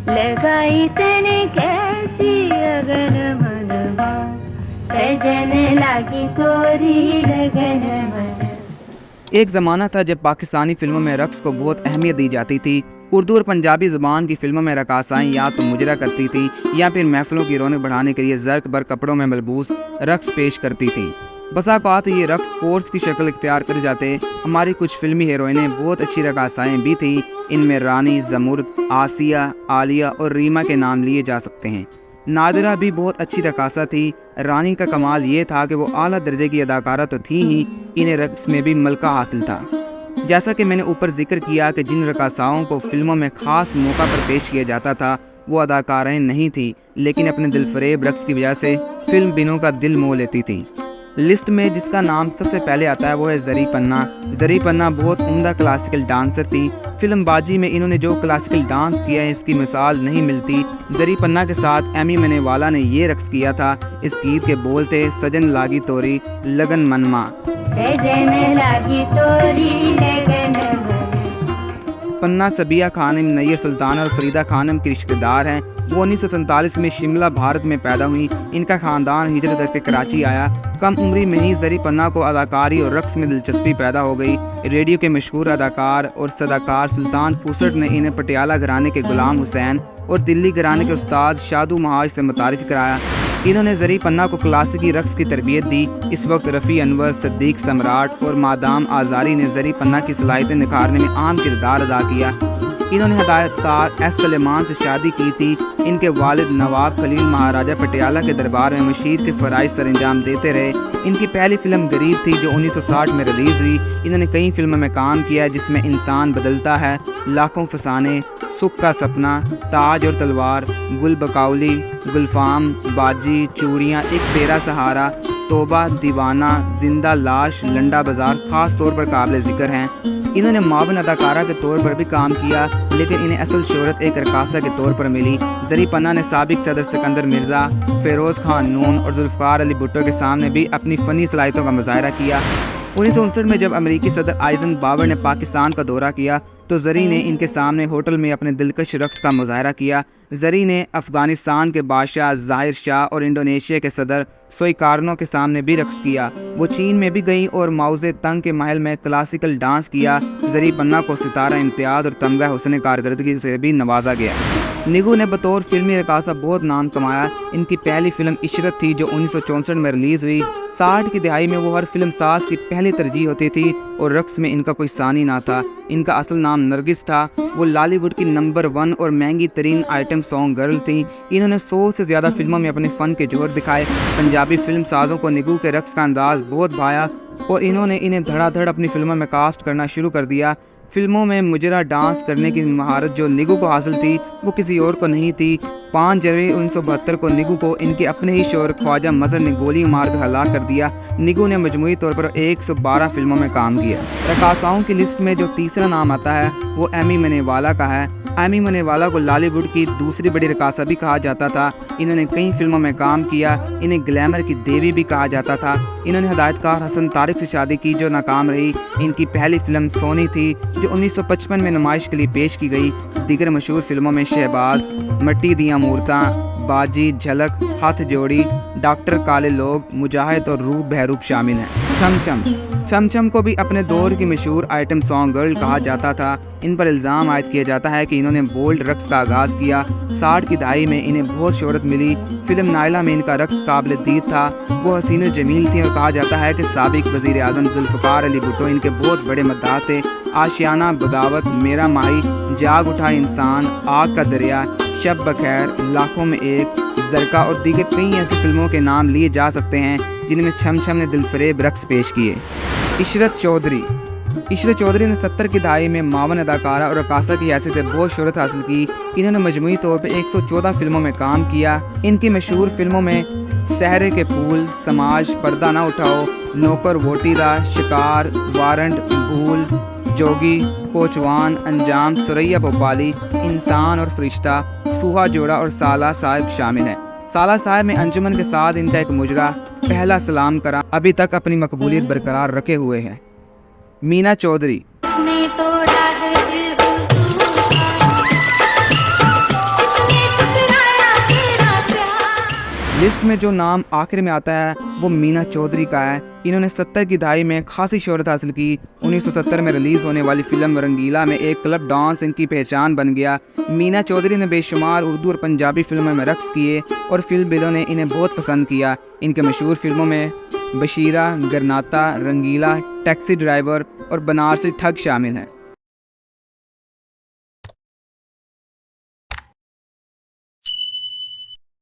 लगाई तने कैसी अगन मनवा सजन लागी तोरी लगन मन। एक ज़माना था जब पाकिस्तानी फिल्मों में रक्स को बहुत अहमियत दी जाती थी। उर्दू और पंजाबी ज़ुबान की फिल्मों में रकासाएँ या तो मुजरा करती थी या फिर महफिलों की रौनक बढ़ाने के लिए ज़र्क बर कपड़ों में मलबूस रक्स पेश करती थीं। बसा औक़ात ये रक्स कोर्स की शक्ल इख्तियार कर जाते। हमारी कुछ फिल्मी हीरोइनें बहुत अच्छी रकासाएँ भी थीं। इनमें रानी, ज़मुर्द, आसिया, आलिया और रीमा के नाम लिए जा सकते हैं। नादिरा भी बहुत अच्छी रकासा थी। रानी का कमाल ये था कि वो आला दर्जे की अदाकारा तो थी ही, इन्हें रक्स में भी मलका हासिल था। जैसा कि मैंने ऊपर जिक्र किया कि जिन रकासाओं को फिल्मों में ख़ास मौका पर पेश किया जाता था वो अदाकाराएँ नहीं थीं, लेकिन अपने दिलफरेब रक्स की वजह से फिल्म बिनों का दिल मोह लेती थीं। लिस्ट में जिसका नाम सबसे पहले आता है वो है ज़री पन्ना। ज़री पन्ना बहुत उम्दा क्लासिकल डांसर थी। फिल्म बाजी में इन्होंने जो क्लासिकल डांस किया है इसकी मिसाल नहीं मिलती। ज़री पन्ना के साथ एमी मनेवाला ने ये रक्स किया था। इस गीत के बोल थे सजन लागी तोरी लगन मनमा। सजन लागी तोरी लगन मन। पन्ना सबिया खानम, नैयर सुल्ताना और फरीदा खानम की रिश्तेदार हैं। वो 1947 में शिमला भारत में पैदा हुई। इनका ख़ानदान हिजरत करके कराची आया। कम उम्री में ही ज़री पन्ना को अदाकारी और रक्स में दिलचस्पी पैदा हो गई। रेडियो के मशहूर अदाकार और सदाकार सुल्तान फुसट ने इन्हें पटियाला घराने के गुलाम हुसैन और दिल्ली घराने के उस्ताद शादू महाज से मुतारिफ कराया। इन्होंने ज़री पन्ना को क्लासिकी रक्स की तरबियत दी। इस वक्त रफ़ी अनवर, सद्दीक सम्राट और मादाम आज़ारी ने ज़री पन्ना की सलाहियतें निखारने में अहम किरदार अदा किया। इन्होंने हदायतकार एस सलेमान से शादी की थी। इनके वालिद नवाब खलील महाराजा पटियाला के दरबार में मशीर के फ़राइज़ सर अंजाम देते रहे। इनकी पहली फ़िल्म गरीब थी जो 1960 में रिलीज़ हुई। इन्होंने कई फिल्मों में काम किया है जिसमें इंसान बदलता है, लाखों फसाने, सुख का सपना, ताज और तलवार, गुल बकाउली, गुलफाम, बाजी, चूड़ियाँ, एक तेरा सहारा, तोबा, दीवाना, जिंदा लाश, लंडा बाज़ार ख़ास तौर पर काबिल ज़िक्र हैं। इन्होंने मावन अदाकारा के तौर पर भी काम किया, लेकिन इन्हें असल शोहरत एक रकासा के तौर पर मिली। ज़री पन्ना ने साबिक सदर सिकंदर मिर्ज़ा, फ़िरोज़ खान नून और जुल्फ़िकार अली भुट्टो के सामने भी अपनी फ़नी सलाहियतों का मुज़ाहरा किया। 1959 में जब अमेरिकी सदर आइज़नबावर ने पाकिस्तान का दौरा किया तो ज़री ने इनके सामने होटल में अपने दिलकश रक्स का मुज़ाहरा किया। ज़री ने अफ़गानिस्तान के बादशाह ज़ाहिर शाह और इंडोनेशिया के सदर सोइकार्नो के सामने भी रक्स किया। वो चीन में भी गई और माओज़े तंग के महल में क्लासिकल डांस किया। ज़री पन्ना को सितारा इम्तियाज़ और तमगा हुस्न कारकर्दगी से भी नवाजा गया। निगू ने बतौर फिल्मी रकासा बहुत नाम कमाया। इनकी पहली फिल्म इशरत थी जो 1964 में रिलीज़ हुई। 60 की दिहाई में वो हर फिल्म साज की पहली तरजीह होती थी और रक्स में इनका कोई सानी ना था। इनका असल नाम नरगिस था। वो लॉलीवुड की नंबर 1 और महंगी तरीन आइटम सॉन्ग गर्ल थी। इन्होंने 100 से ज़्यादा फिल्मों में अपने फ़न के जोहर दिखाए। पंजाबी फिल्म साजों को निगू के रक्स का अंदाज़ बहुत भाया और इन्होंने इन्हें धड़ाधड़ अपनी फिल्मों में कास्ट करना शुरू कर दिया। फिल्मों में मुजरा डांस करने की महारत जो निगू को हासिल थी वो किसी और को नहीं थी। 5 जनवरी 1972 को निगू को इनके अपने ही शोहर ख्वाजा मज़हर ने गोली मार कर हलाक कर दिया। निगू ने मजमूई तौर पर 112 फिल्मों में काम किया। रकासाओं की लिस्ट में जो तीसरा नाम आता है वो एमी मनेवाला का है। एमी मनेवाला को लॉलीवुड की दूसरी बड़ी रकासा भी कहा जाता था। इन्होंने कई फिल्मों में काम किया। इन्हें ग्लैमर की देवी भी कहा जाता था। इन्होंने हदायतकार हसन तारिक से शादी की जो नाकाम रही। इनकी पहली फिल्म सोनी थी जो 1955 में नुमाइश के लिए पेश की गई। दीगर मशहूर फिल्मों में शहबाज, मट्टी दियाँ मूरतां, बाजी, झलक, हाथ जोड़ी, डॉक्टर काले लोग, मुजाहिद और रूप बहरूप शामिल हैं। छम छम छम छम को भी अपने दौर की मशहूर आइटम सॉन्ग गर्ल कहा जाता था। इन पर इल्ज़ाम आयद किया जाता है कि इन्होंने बोल्ड रक्स का आगाज़ किया। 60 की दहाई में इन्हें बहुत शोहरत मिली। फिल्म नायला में इनका रक्स काबिल दीद था। वो हसीन जमील थी और कहा जाता है कि साबिक वज़ीर आज़म जुल्फ़िकार अली भुट्टो इनके बहुत बड़े मद्दाह थे। आशियाना, बगावत, मेरा माही, जाग उठा इंसान, आग का दरिया, शब बखैर, लाखों में एक, ज़रका और दीगर कई ऐसी फिल्मों के नाम लिए जा सकते हैं जिनमें छम छम ने दिलफरेब रक्स पेश किए। इशरत चौधरी ने 70 की दहाई में मावन अदाकारा और रकासा की हैसियत से बहुत शोहरत हासिल की। इन्होंने मजमूई तौर पर 114 फिल्मों में काम किया। इनकी मशहूर फिल्मों में सहरे के फूल, समाज, पर्दा ना उठाओ, नौकर वोटीदा, शिकार, वारंट, भूल, जोगी, कोचवान, अंजाम, सुरैया भोपाली, इंसान और फरिश्ता, सूहा जोड़ा और साला साहिब शामिल हैं। साला साहिब में अंजुमन के साथ इनका एक मुजरा, पहला सलाम करा, अभी तक अपनी मकबूलियत बरकरार रखे हुए हैं। मीना चौधरी لسٹ میں جو نام آخر میں آتا ہے وہ مینا چودھری کا ہے. انہوں نے 70 کی دہائی میں خاصی شہرت حاصل کی. 1970 میں ریلیز ہونے والی فلم رنگیلا میں ایک کلب ڈانس ان کی پہچان بن گیا. مینا چودھری نے بے شمار اردو اور پنجابی فلموں میں رقص کیے اور فلم بلوں نے انہیں بہت پسند کیا. ان کے مشہور فلموں میں بشیرہ، گرناتا، رنگیلا، ٹیکسی ڈرائیور اور بنارسی ٹھگ شامل ہیں.